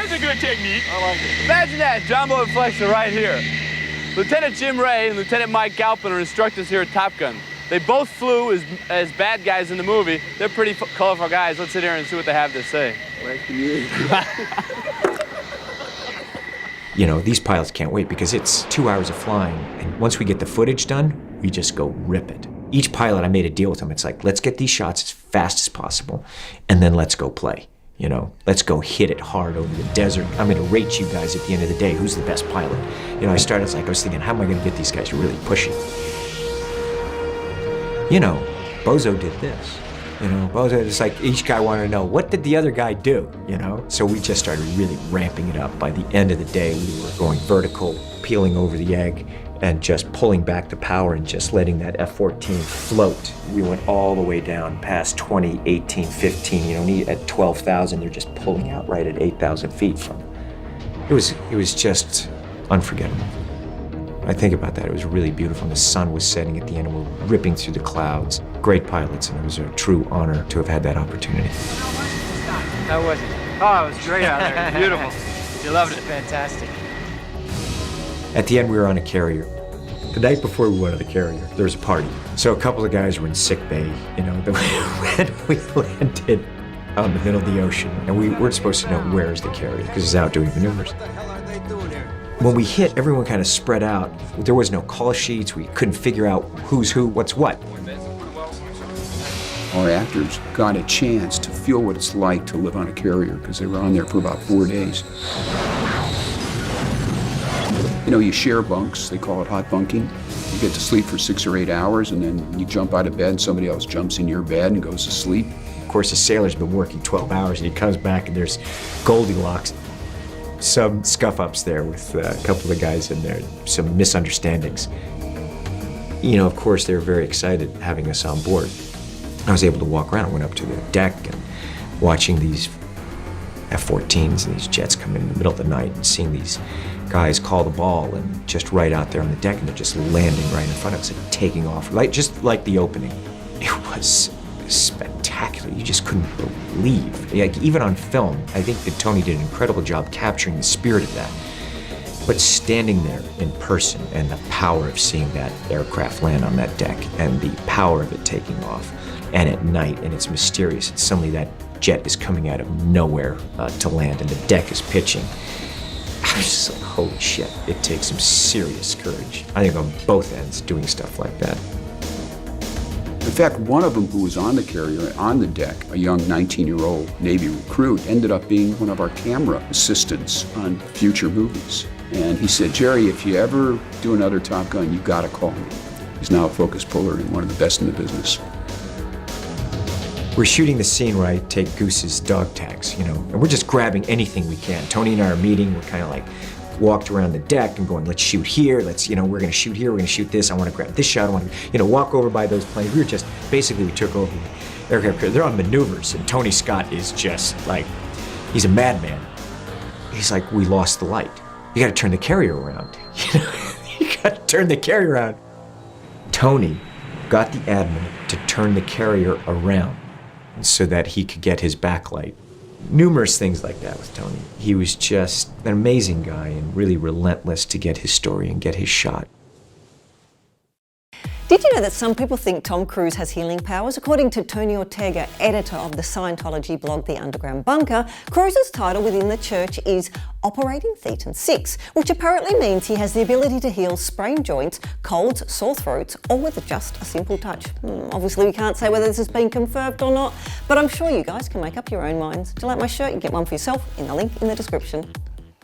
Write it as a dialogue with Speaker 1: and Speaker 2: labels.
Speaker 1: That's a good technique.
Speaker 2: I like it.
Speaker 3: Imagine that, John Boy Flexor right here. Lieutenant Jim Ray and Lieutenant Mike Galpin are instructors here at Top Gun. They both flew as bad guys in the movie. They're pretty colorful guys. Let's sit here and see what they have to say.
Speaker 2: Nice to meet you.
Speaker 4: You know, these pilots can't wait because it's 2 hours of flying, and once we get the footage done, we just go rip it. Each pilot, I made a deal with them. It's like, let's get these shots as fast as possible, and then let's go play. You know, let's go hit it hard over the desert. I'm gonna rate you guys at the end of the day. Who's the best pilot? You know, I was thinking, how am I gonna get these guys really pushing? You know, Bozo did this. You know, Bozo, it's like each guy wanted to know, what did the other guy do, you know? So we just started really ramping it up. By the end of the day, we were going vertical, peeling over the egg, and just pulling back the power and just letting that F-14 float. We went all the way down past 20, 18, 15, you know, at 12,000, they're just pulling out right at 8,000 feet from. It was just unforgettable. I think about that, it was really beautiful. And the sun was setting at the end and we're ripping through the clouds. Great pilots, and it was a true honor to have had that opportunity.
Speaker 3: How was it? Oh, it was great out there. Beautiful. You loved it.
Speaker 5: Fantastic.
Speaker 4: At the end, we were on a carrier. The night before we went on the carrier, there was a party. So a couple of guys were in sick bay, you know, when we landed out in the middle of the ocean, and we weren't supposed to know where's the carrier because it's out doing maneuvers.
Speaker 2: What the hell are they doing here?
Speaker 4: When we hit, everyone kind of spread out. There was no call sheets. We couldn't figure out who's who, what's what.
Speaker 6: Our actors got a chance to feel what it's like to live on a carrier because they were on there for about 4 days. You know, you share bunks, they call it hot bunking. You get to sleep for 6 or 8 hours and then you jump out of bed and somebody else jumps in your bed and goes to sleep.
Speaker 4: Of course, the sailor's been working 12 hours and he comes back and there's Goldilocks. Some scuff-ups there with a couple of guys in there, some misunderstandings. You know, of course, they were very excited having us on board. I was able to walk around. I went up to the deck and watching these F-14s and these jets come in the middle of the night and seeing these guys call the ball and just right out there on the deck and they're just landing right in front of us and taking off, just like the opening. It was spectacular. You just couldn't believe. Like, even on film, I think that Tony did an incredible job capturing the spirit of that. But standing there in person and the power of seeing that aircraft land on that deck and the power of it taking off, and at night, and it's mysterious, and suddenly that jet is coming out of nowhere to land and the deck is pitching. I was just like, holy shit, it takes some serious courage. I think on both ends doing stuff like that.
Speaker 6: In fact, one of them who was on the carrier, on the deck, a young 19-year-old Navy recruit, ended up being one of our camera assistants on future movies. And he said, Jerry, if you ever do another Top Gun, you've got to call me. He's now a focus puller and one of the best in the business.
Speaker 4: We're shooting the scene where I take Goose's dog tags, you know, and we're just grabbing anything we can. Tony and I are meeting, we're kind of like walked around the deck and going, let's shoot here, let's, you know, we're gonna shoot here, we're gonna shoot this, I wanna grab this shot, I wanna, you know, walk over by those planes. We were just, basically we took over the aircraft carrier. They're on maneuvers and Tony Scott is just like, he's a madman. He's like, we lost the light. You gotta turn the carrier around. You know, you gotta turn the carrier around. Tony got the admiral to turn the carrier around so that he could get his backlight. Numerous things like that with Tony. He was just an amazing guy and really relentless to get his story and get his shot.
Speaker 7: Did you know that some people think Tom Cruise has healing powers? According to Tony Ortega, editor of the Scientology blog The Underground Bunker, Cruise's title within the church is Operating Thetan 6, which apparently means he has the ability to heal sprained joints, colds, sore throats, or with just a simple touch. Obviously we can't say whether this has been confirmed or not, but I'm sure you guys can make up your own minds. Do you like my shirt? You can get one for yourself in the link in the description.